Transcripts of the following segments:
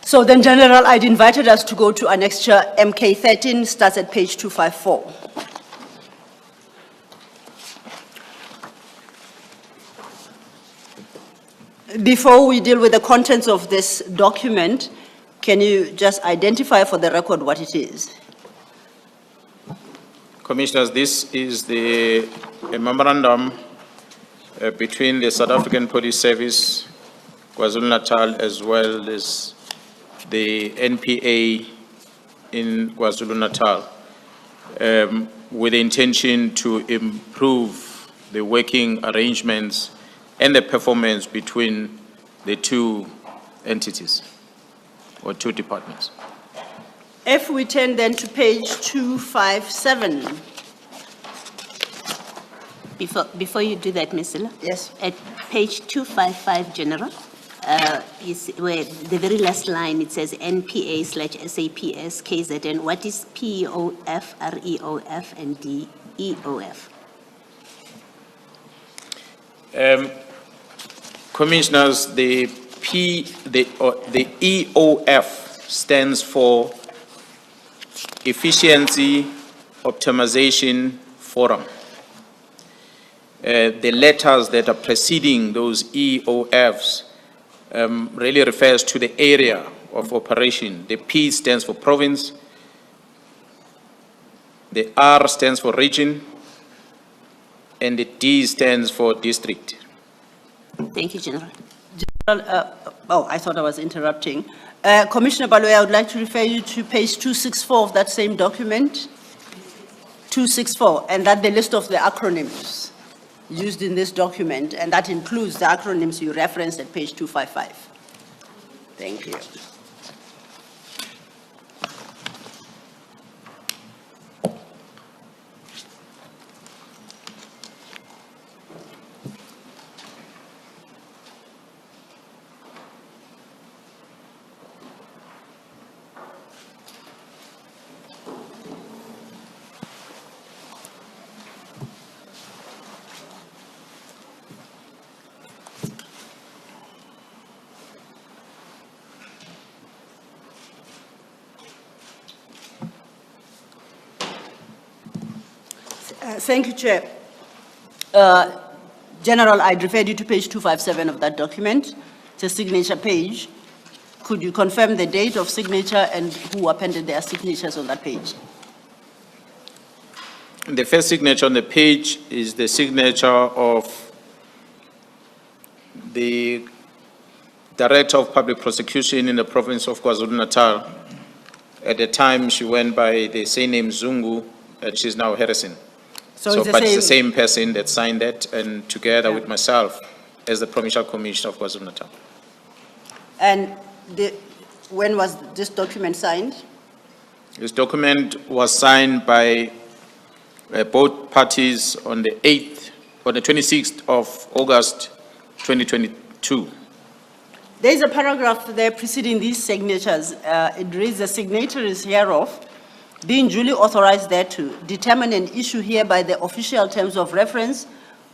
So then, General, I'd invited us to go to annexure MK13, starts at page 254. Before we deal with the contents of this document, can you just identify for the record what it is? Commissioners, this is a memorandum between the South African Police Service, KwaZulu-Natal, as well as the NPA in KwaZulu-Natal, with the intention to improve the working arrangements and the performance between the two entities or two departments. If we turn then to page 257. Before you do that, Ms. Silla. Yes. At page 255, General, is where the very last line, it says NPA/SAPS KZN. What is PEOF, REOF, and DEOF? Commissioners, the EOF stands for Efficiency Optimization Forum. The letters that are preceding those EOFs really refers to the area of operation. The P stands for province, the R stands for region, and the D stands for district. Thank you, General. General, I thought I was interrupting. Commissioner Baloyi, I would like to refer you to page 264 of that same document. 264, and that the list of the acronyms used in this document, and that includes the acronyms you referenced at page 255. Thank you. Thank you, Chair. General, I'd referred you to page 257 of that document. It's a signature page. Could you confirm the date of signature and who appended their signatures on that page? The first signature on the page is the signature of the Director of Public Prosecution in the province of KwaZulu-Natal. At the time, she went by the same name Zungu, and she's now Harrison. It's the same person that signed that, and together with myself as the Provincial Commissioner of KwaZulu-Natal. And when was this document signed? This document was signed by both parties on the 26th of August, 2022. There is a paragraph there preceding these signatures. It reads, the signatories hereof being duly authorized thereto, determine an issue hereby the official terms of reference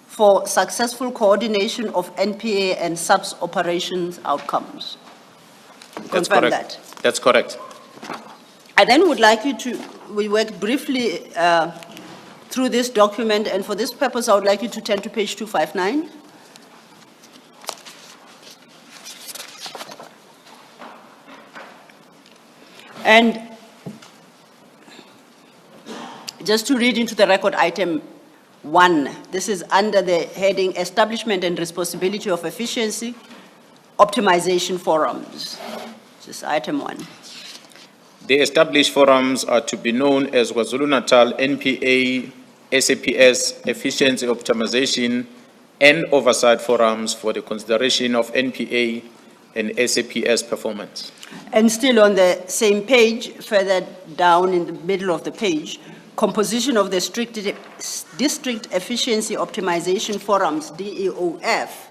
for successful coordination of NPA and SAPS operations outcomes. That's Confirm correct. that. That's correct. I then would like you to, we work briefly through this document, and for this purpose, I would like you to turn to page 259. And just to read into the record item 1, this is under the heading Establishment and Responsibility of Efficiency Optimization Forums. Just item 1. The established forums are to be known as KwaZulu-Natal NPA SAPS Efficiency Optimization and Oversight Forums for the consideration of NPA and SAPS performance. And still on the same page, further down in the middle of the page, composition of the District Efficiency Optimization Forums, DEOF.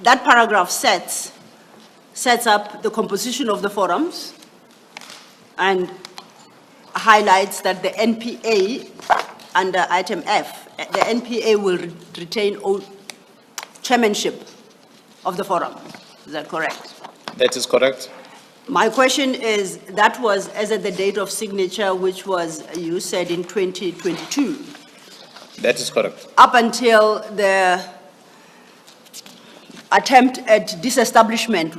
That paragraph sets up the composition of the forums and highlights that the NPA, under item F, the NPA will retain chairmanship of the forum. Is that correct? That is correct. My question is, that was as at the date of signature, which was, you said, in 2022. That is correct. Up until the attempt at disestablishment,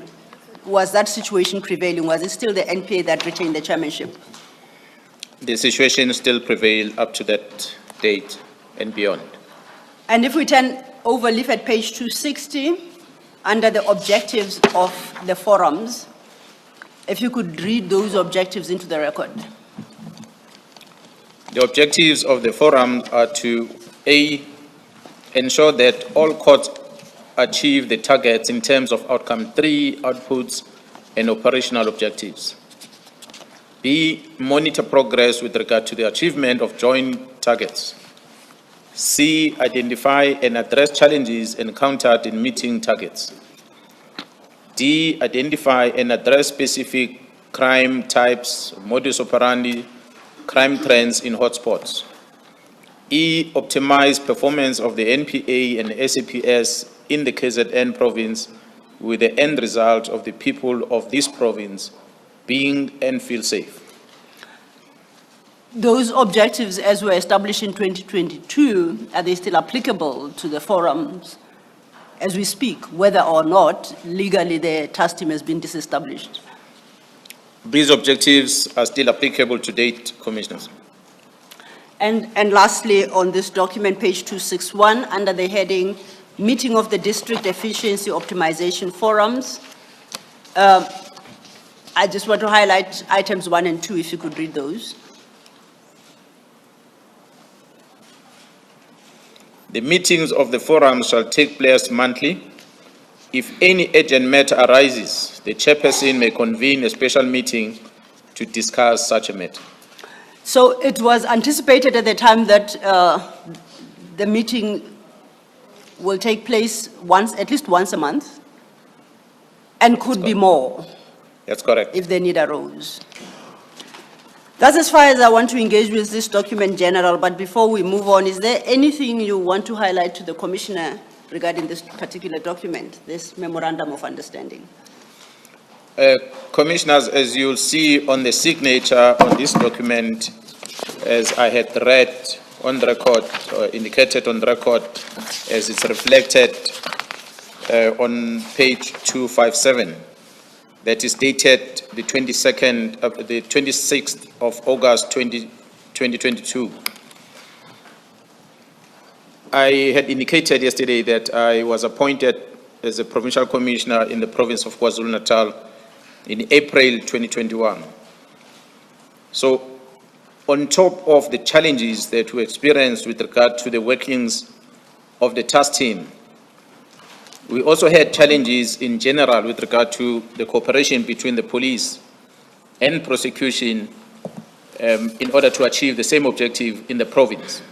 was that situation prevailing? Was it still the NPA that retained the chairmanship? The situation still prevails up to that date and beyond. And if we turn over, leaf at page 260, under the objectives of the forums, if you could read those objectives into the record. The objectives of the forum are to, A, ensure that all courts achieve the targets in terms of outcome 3, outputs, and operational objectives. B, monitor progress with regard to the achievement of joint targets. C, identify and address challenges encountered in meeting targets. D, identify and address specific crime types, modus operandi, crime trends in hotspots. E, optimize performance of the NPA and SAPS in the KZN province with the end result of the people of this province being and feel safe. Those objectives, as were established in 2022, are they still applicable to the forums as we speak, whether or not legally the task team has been disestablished? These objectives are still applicable to date, Commissioners. And lastly, on this document, page 261, under the heading, Meeting of the District Efficiency Optimization Forums, I just want to highlight items 1 and 2, if you could read those. The meetings of the forum shall take place monthly. If any urgent matter arises, the chairperson may convene a special meeting to discuss such a matter. So it was anticipated at the time that the meeting will take place at least once a month, and could be more. That's correct. If the need arose. That's as far as I want to engage with this document, General, but before we move on, is there anything you want to highlight to the Commissioner regarding this particular document, this Memorandum of Understanding? Commissioners, as you'll see on the signature on this document, as I had read on record, indicated on record, as it's reflected on page 257, that is dated the 26th of August 2022. I had indicated yesterday that I was appointed as a provincial commissioner in the province of KwaZulu-Natal in April 2021. So, on top of the challenges that we experienced with regard to the workings of the task team, we also had challenges in general with regard to the cooperation between the police and prosecution in order to achieve the same objective in the province.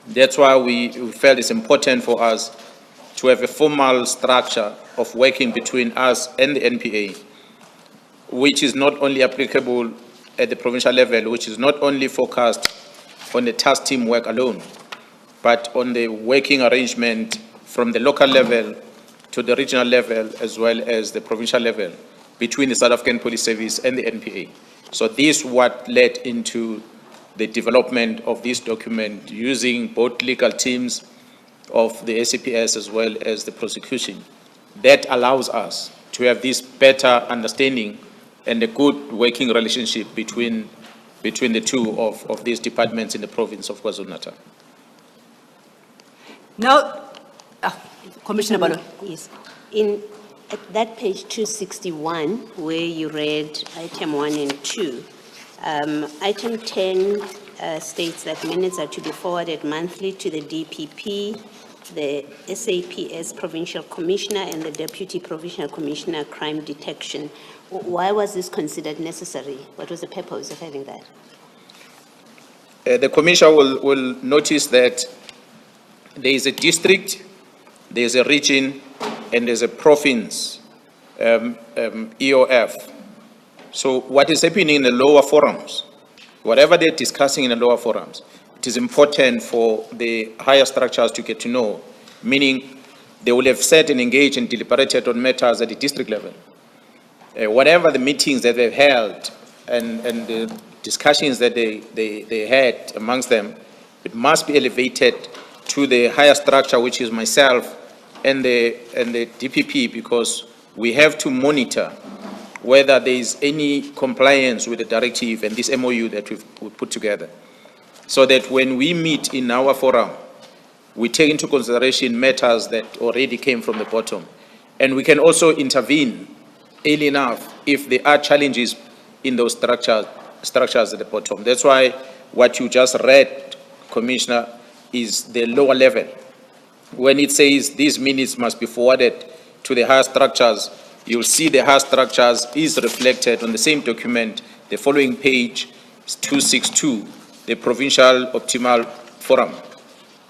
That's why we felt it's important for us to have a formal structure of working between us and the NPA, which is not only applicable at the provincial level, which is not only focused on the task team work alone, but on the working arrangement from the local level to the regional level, as well as the provincial level, between the South African Police Service and the NPA. So this is what led into the development of this document, using both legal teams of the SAPS as well as the prosecution. That allows us to have this better understanding and a good working relationship between the two of these departments in the province of KwaZulu-Natal. Now, Commissioner Balo. Yes. At that page 261, where you read item 1 and 2, item 10 states that minutes are to be forwarded monthly to the DPP, the SAPS Provincial Commissioner, and the Deputy Provincial Commissioner Crime Detection. Why was this considered necessary? What was the purpose of having that? The Commissioner will notice that there is a district, there is a region, and there's a province EOF. So what is happening in the lower forums, whatever they're discussing in the lower forums, it is important for the higher structures to get to know, meaning they will have sat and engaged and deliberated on matters at the district level. Whatever the meetings that they've held and the discussions that they had amongst them, it must be elevated to the higher structure, which is myself and the DPP, because we have to monitor whether there is any compliance with the directive and this MOU that we've put together, so that when we meet in our forum, we take into consideration matters that already came from the bottom. And we can also intervene early enough if there are challenges in those structures at the bottom. That's why what you just read, Commissioner, is the lower level. When it says these minutes must be forwarded to the higher structures, you'll see the higher structures is reflected on the same document. The following page is 262, the Provincial Optimal Forum.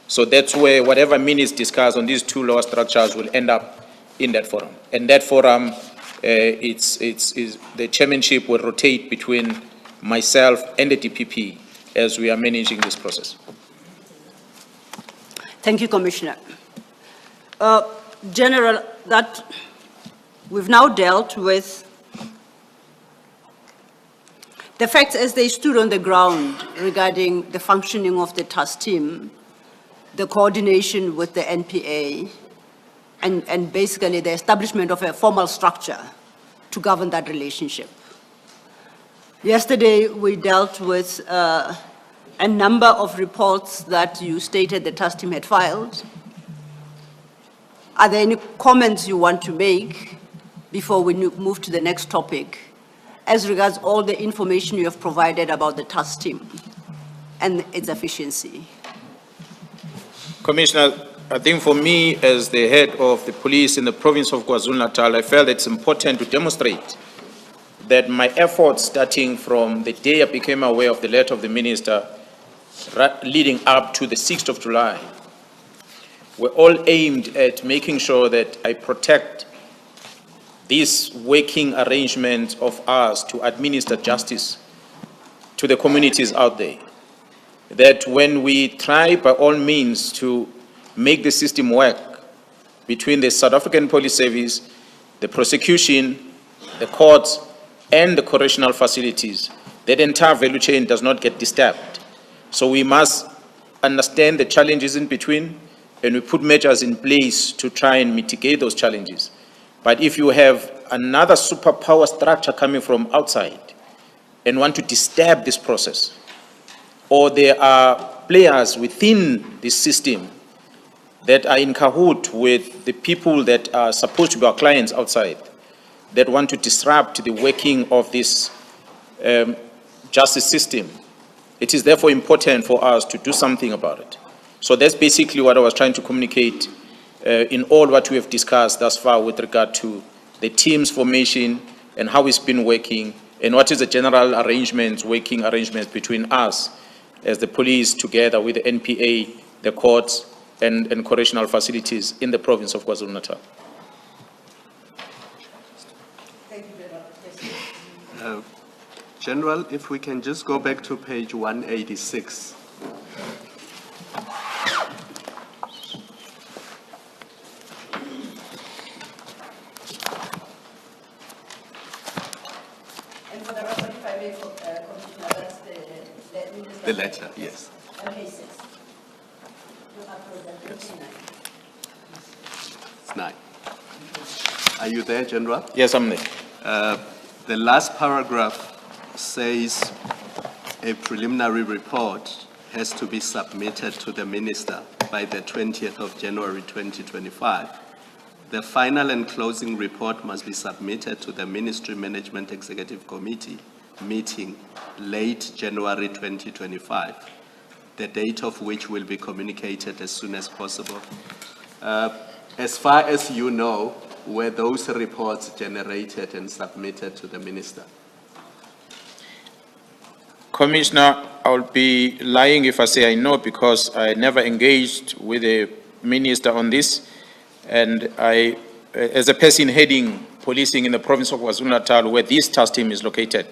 So that's where whatever minutes discussed on these two lower structures will end up in that forum. And that forum, the chairmanship will rotate between myself and the DPP as we are managing this process. Thank you, Commissioner. General, that we've now dealt with the facts as they stood on the ground regarding the functioning of the task team, the coordination with the NPA, and basically the establishment of a formal structure to govern that relationship. Yesterday, we dealt with a number of reports that you stated the task team had filed. Are there any comments you want to make before we move to the next topic as regards all the information you have provided about the task team and its efficiency? Commissioner, I think for me, as the head of the police in the province of KwaZulu-Natal, I felt it's important to demonstrate that my efforts, starting from the day I became aware of the letter of the minister, leading up to the 6th of July, were all aimed at making sure that I protect this working arrangement of ours to administer justice to the communities out there. That when we try by all means to make the system work between the South African Police Service, the prosecution, the courts, and the correctional facilities, that entire value chain does not get disturbed. So we must understand the challenges in between, and we put measures in place to try and mitigate those challenges. But if you have another superpower structure coming from outside and want to disturb this process, or there are players within this system that are in cahoot with the people that are supposed to be our clients outside, that want to disrupt the working of this justice system, it is therefore important for us to do something about it. So that's basically what I was trying to communicate in all what we have discussed thus far with regard to the team's formation and how it's been working, and what is the general arrangements, working arrangements between us as the police together with the NPA, the courts, and correctional facilities in the province of KwaZulu-Natal. Thank you, General. General, if we can just go back to page 186. And for the record, if I may, Commissioner, that's The letter, yes. Okay, 6. It's 9. Are you there, General? Yes, I'm there. The last paragraph says a preliminary report has to be submitted to the minister by the 20th of January 2025. The final and closing report must be submitted to the Ministry Management Executive Committee meeting late January 2025, the date of which will be communicated as soon as possible. As far as you know, were those reports generated and submitted to the minister? Commissioner, I will be lying if I say I know, because I never engaged with the minister on this. And I, as a person heading policing in the province of KwaZulu-Natal, where this task team is located,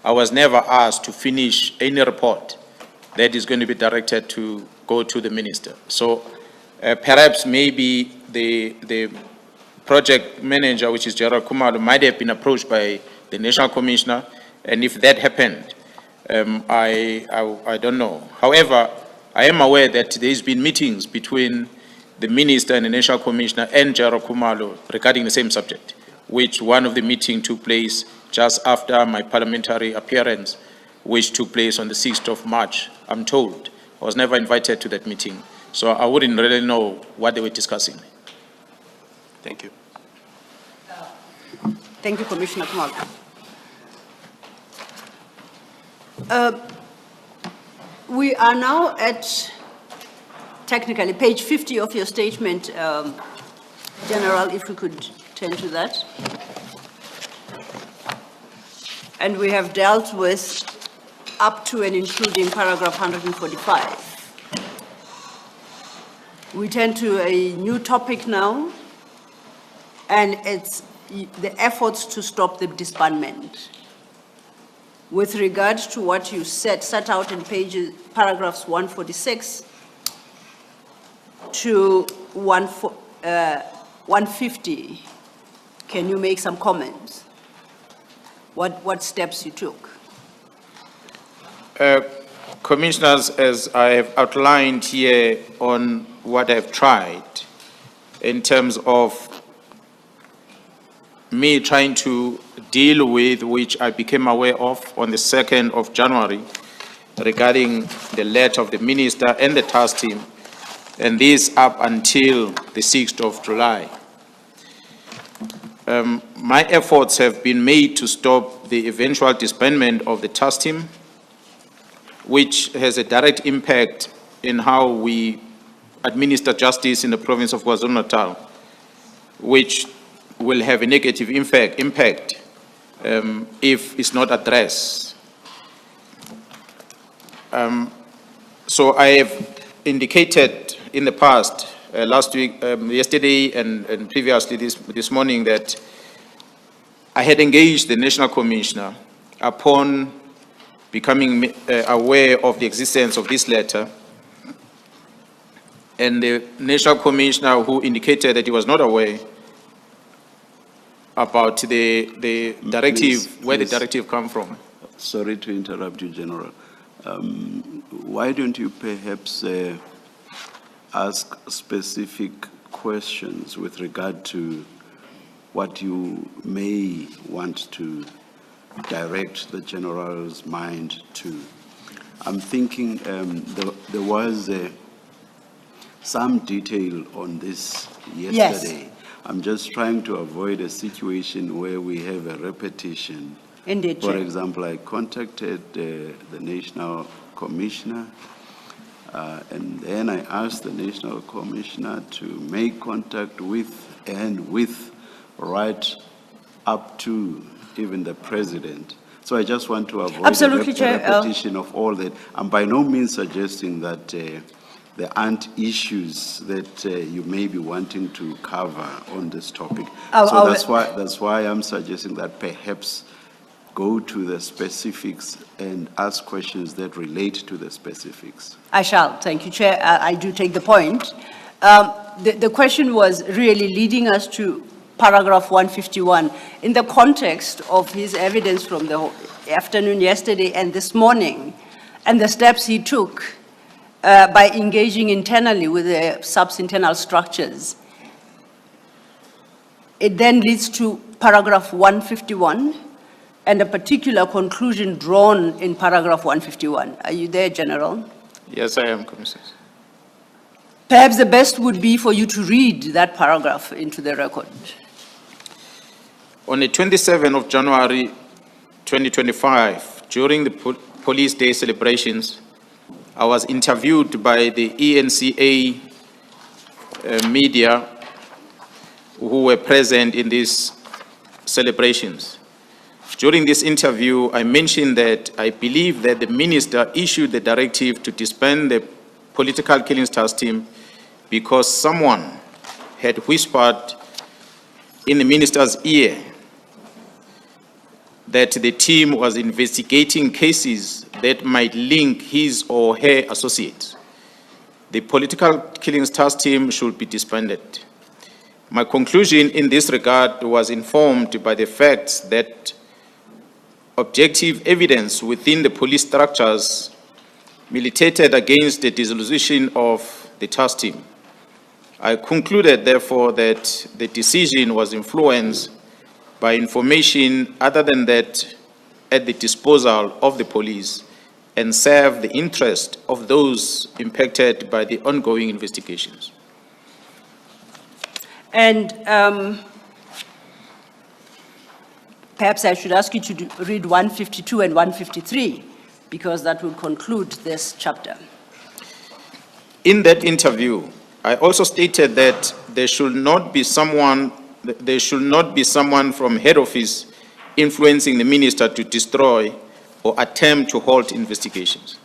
I was never asked to finish any report that is going to be directed to go to the minister. So Perhaps maybe the project manager, which is Gerald Kumalo, might have been approached by the National Commissioner, and if that happened, I don't know. However, I am aware that there's been meetings between the Minister and the National Commissioner and Gerald Kumalo regarding the same subject, which one of the meetings took place just after my parliamentary appearance, which took place on the 6th of March, I'm told. I was never invited to that meeting, so I wouldn't really know what they were discussing. Thank you. Thank you, Commissioner Kumalo. We are now at, technically, page 50 of your statement, General, if we could turn to that. And we have dealt with up to and including paragraph 145. We turn to a new topic now, and it's the efforts to stop the disbandment. With regard to what you said, set out in paragraphs 146 to 150, can you make some comments? What steps you took? Commissioners, as I have outlined here on what I've tried in terms of me trying to deal with, which I became aware of on the 2nd of January regarding the letter of the Minister and the task team, and this up until the 6th of July. My efforts have been made to stop the eventual disbandment of the task team, which has a direct impact in how we administer justice in the province of KwaZulu-Natal, which will have a negative impact if it's not addressed. So I have indicated in the past, last week, yesterday and previously this morning, that I had engaged the National Commissioner upon becoming aware of the existence of this letter, and the National Commissioner, who indicated that he was not aware about the directive, where the directive come from. Sorry to interrupt you, General. Why don't you perhaps ask specific questions with regard to what you may want to direct the General's mind to? I'm thinking there was some detail on this yesterday. Yes. I'm just trying to avoid a situation where we have a repetition. Indeed, For Chair. example, I contacted the National Commissioner, and then I asked the National Commissioner to make contact with right up to even the President. So I just want to avoid Absolutely, a Chair. repetition of all that. I'm by no means suggesting that there aren't issues that you may be wanting to cover on this topic. That's why I'm suggesting that perhaps go to the specifics and ask questions that relate to the specifics. I shall. Thank you, Chair. I do take the point. The question was really leading us to paragraph 151 in the context of his evidence from the afternoon yesterday and this morning, and the steps he took by engaging internally with the sub-internal structures. It then leads to paragraph 151 and a particular conclusion drawn in paragraph 151. Are you there, General? Yes, I am, Commissioner. Perhaps the best would be for you to read that paragraph into the record. On the 27th of January 2025, during the Police Day celebrations, I was interviewed by the ENCA media who were present in these celebrations. During this interview, I mentioned that I believe that the minister issued the directive to disband the political killings task team because someone had whispered in the minister's ear that the team was investigating cases that might link his or her associates. the political killings task team should be disbanded. My conclusion in this regard was informed by the facts that objective evidence within the police structures militated against the dissolution of the task team. I concluded, therefore, that the decision was influenced by information other than that at the disposal of the police and serve the interest of those impacted by the ongoing investigations. And perhaps I should ask you to read 152 and 153, because that will conclude this chapter. In that interview, I also stated that there should not be someone from head office influencing the minister to destroy or attempt to halt investigations.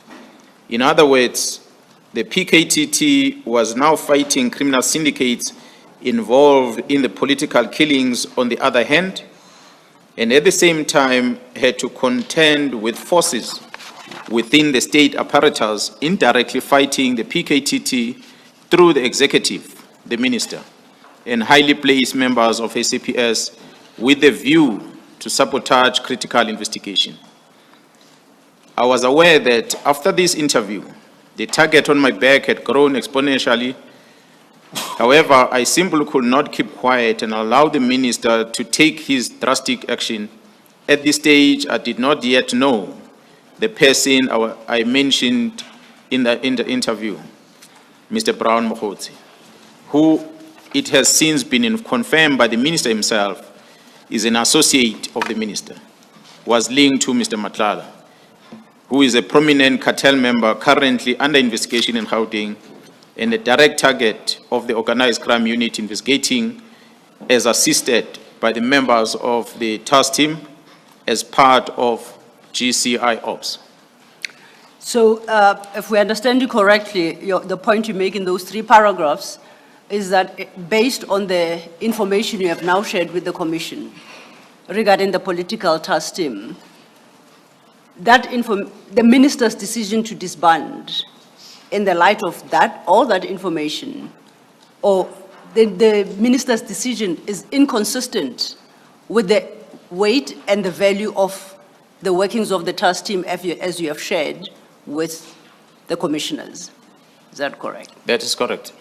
In other words, the PKTT was now fighting criminal syndicates involved in the political killings on the other hand, and at the same time had to contend with forces within the state apparatus indirectly fighting the PKTT through the executive, the minister, and highly placed members of SAPS with a view to sabotage critical investigation. I was aware that after this interview, the target on my back had grown exponentially. However, I simply could not keep quiet and allow the minister to take his drastic action. At this stage, I did not yet know the person I mentioned in the interview, Mr. Brown Mohotsi, who it has since been confirmed by the minister himself is an associate of the minister, was linked to Mr. Madlanga, who is a prominent cartel member currently under investigation in Gauteng and a direct target of the organized crime unit investigating, as assisted by the members of the task team as part of GCI Ops. So if we understand you correctly, the point you make in those 3 paragraphs is that based on the information you have now shared with the Commission regarding the political task team, the minister's decision to disband in the light of that, all that information, or the minister's decision is inconsistent with the weight and the value of the workings of the task team as you have shared with the commissioners. Is that correct? That is correct.